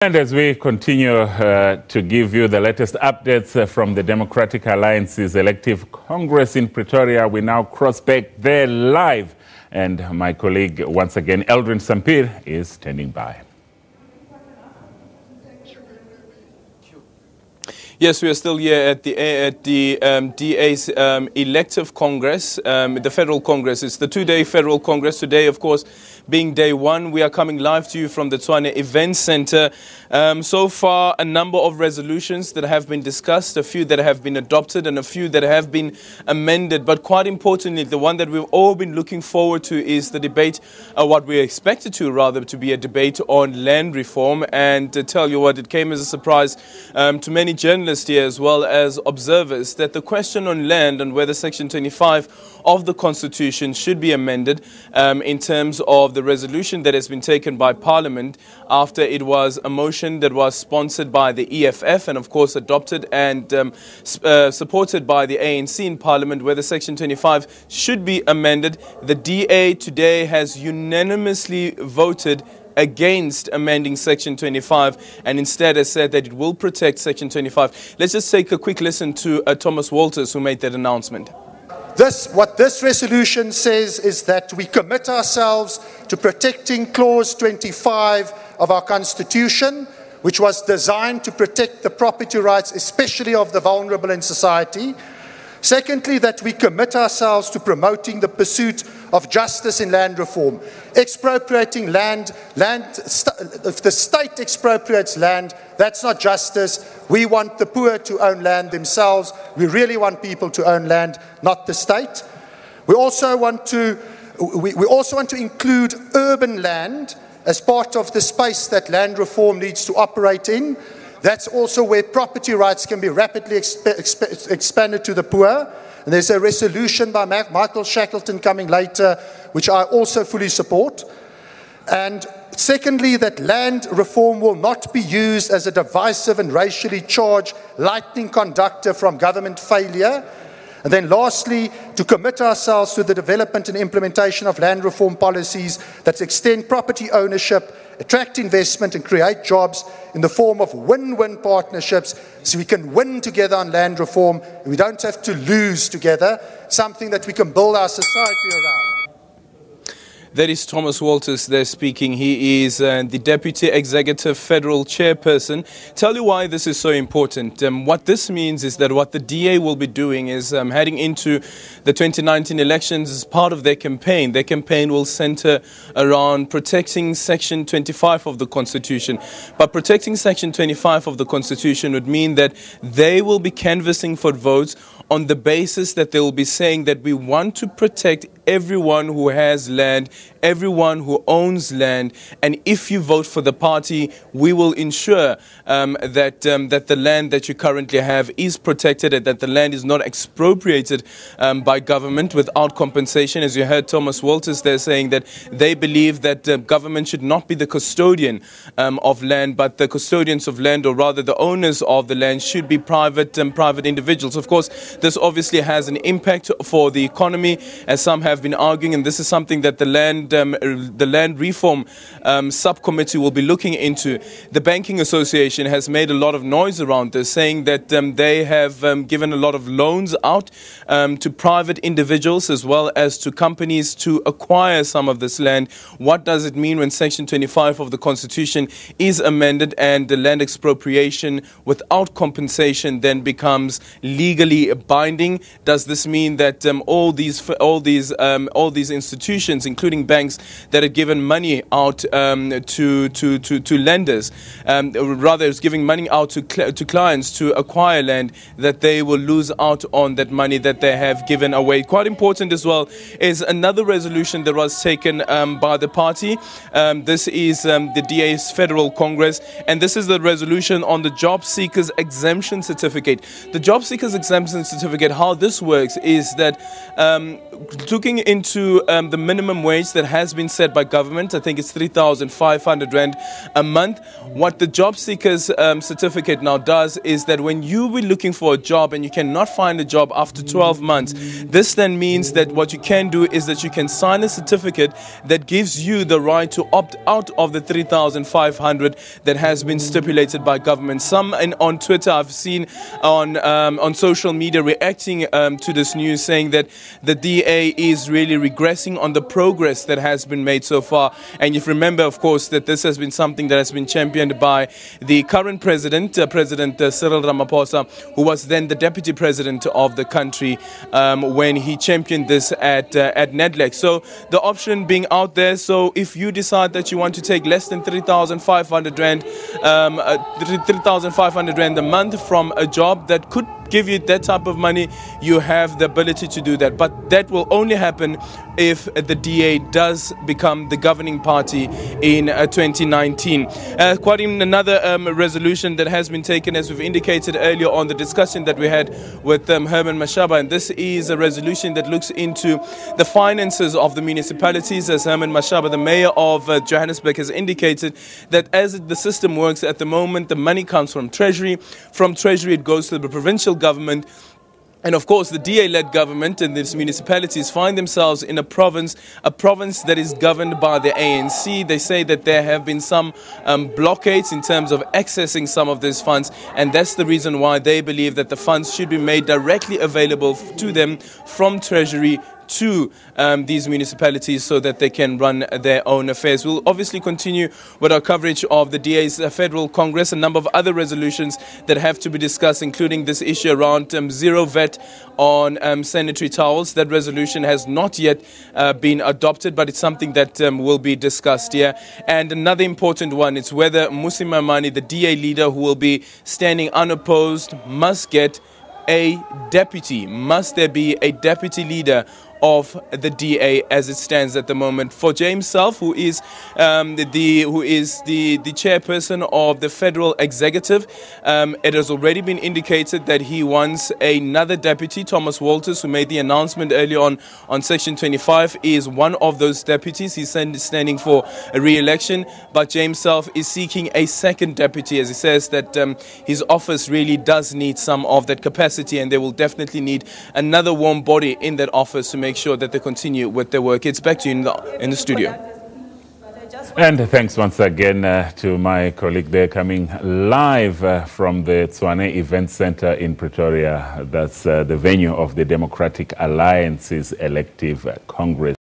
And as we continue to give you the latest updates from the Democratic Alliance's elective Congress in Pretoria, we now cross back there live. And my colleague, once again, Eldrin Sampir, is standing by. Yes, we are still here at the DA's elective Congress, the Federal Congress. It's the two-day Federal Congress. Today, of course, being day one, we are coming live to you from the Tshwane Event Center. So far, a number of resolutions that have been discussed, a few that have been adopted and a few that have been amended. But quite importantly, the one that we've all been looking forward to is the debate, what we expected to rather to be a debate on land reform. And to tell you what, it came as a surprise to many journalists here as well as observers that the question on land and whether Section 25 of the Constitution should be amended in terms of the resolution that has been taken by Parliament after it was a motion that was sponsored by the EFF and of course adopted and supported by the ANC in Parliament, whether Section 25 should be amended. The DA today has unanimously voted against amending Section 25 and instead has said that it will protect Section 25. Let's just take a quick listen to Thomas Walters, who made that announcement. What this resolution says is that we commit ourselves to protecting Clause 25 of our Constitution, which was designed to protect the property rights, especially of the vulnerable in society. Secondly, that we commit ourselves to promoting the pursuit of justice in land reform. Expropriating land, if the state expropriates land, that's not justice. We want the poor to own land themselves. We really want people to own land, not the state. We also want to include urban land as part of the space that land reform needs to operate in. That's also where property rights can be rapidly expanded to the poor. And there's a resolution by Michael Shackleton coming later, which I also fully support. And secondly, that land reform will not be used as a divisive and racially charged lightning conductor from government failure. And then lastly, to commit ourselves to the development and implementation of land reform policies that extend property ownership, attract investment and create jobs in the form of win-win partnerships so we can win together on land reform and we don't have to lose together, something that we can build our society around. That is Thomas Walters there speaking. He is the Deputy Executive Federal Chairperson. Tell you why this is so important. What this means is that what the DA will be doing is heading into the 2019 elections as part of their campaign. Their campaign will center around protecting Section 25 of the Constitution. But protecting Section 25 of the Constitution would mean that they will be canvassing for votes on the basis that they will be saying that we want to protect everyone who has land, everyone who owns land, and if you vote for the party, we will ensure that the land that you currently have is protected and that the land is not expropriated by government without compensation. As you heard Thomas Walters there saying that they believe that government should not be the custodian of land, but the custodians of land, or rather the owners of the land, should be private individuals. Of course, this obviously has an impact for the economy, as some have been arguing, and this is something that the land reform subcommittee will be looking into. The Banking Association has made a lot of noise around this, saying that they have given a lot of loans out to private individuals as well as to companies to acquire some of this land. What does it mean when Section 25 of the Constitution is amended and the land expropriation without compensation then becomes legally binding? Does this mean that all these institutions, including banks, that have given money out to lenders, rather is giving money out to clients to acquire land, that they will lose out on that money that they have given away? Quite important as well is another resolution that was taken by the party. This is the DA's Federal Congress, and this is the resolution on the Job Seekers Exemption Certificate. The Job Seekers Exemption Certificate, how this works is that looking into the minimum wage that has been set by government. I think it's 3,500 rand a month. What the job seekers certificate now does is that when you were looking for a job and you cannot find a job after 12 months, this then means that what you can do is that you can sign a certificate that gives you the right to opt out of the 3,500 that has been stipulated by government. Some on Twitter I've seen on social media reacting to this news, saying that the DA is really regressing on the progress that has been made so far. And you remember, of course, that this has been something that has been championed by the current president, President Cyril Ramaphosa, who was then the deputy president of the country when he championed this at NEDLEC. So the option being out there, so if you decide that you want to take less than 3,500 rand, 3,500 rand a month from a job that could give you that type of money, you have the ability to do that. But that will only happen if the DA does become the governing party in 2019. Quite in another resolution that has been taken, as we've indicated earlier on the discussion that we had with Herman Mashaba, and this is a resolution that looks into the finances of the municipalities. As Herman Mashaba, the mayor of Johannesburg, has indicated that as the system works at the moment, the money comes from Treasury. From Treasury it goes to the provincial government. And of course, the DA-led government and these municipalities find themselves in a province that is governed by the ANC. They say that there have been some blockades in terms of accessing some of these funds, and that's the reason why they believe that the funds should be made directly available to them from Treasury to these municipalities so that they can run their own affairs. We'll obviously continue with our coverage of the DA's Federal Congress, a number of other resolutions that have to be discussed, including this issue around zero VAT on sanitary towels. That resolution has not yet been adopted, but it's something that will be discussed here. And another important one is whether Mmusi Maimane, the DA leader who will be standing unopposed, must get a deputy. Must there be a deputy leader of the DA as it stands at the moment? For James Self, who is the chairperson of the Federal Executive, it has already been indicated that he wants another deputy. Thomas Walters, who made the announcement earlier on Section 25, is one of those deputies. He's standing for a re-election, but James Self is seeking a second deputy, as he says that his office really does need some of that capacity, and they will definitely need another warm body in that office to make sure that they continue with their work. It's back to you in the studio. And thanks once again to my colleague there, coming live from the Tshwane Event Center in Pretoria. That's the venue of the Democratic Alliance's elective Congress.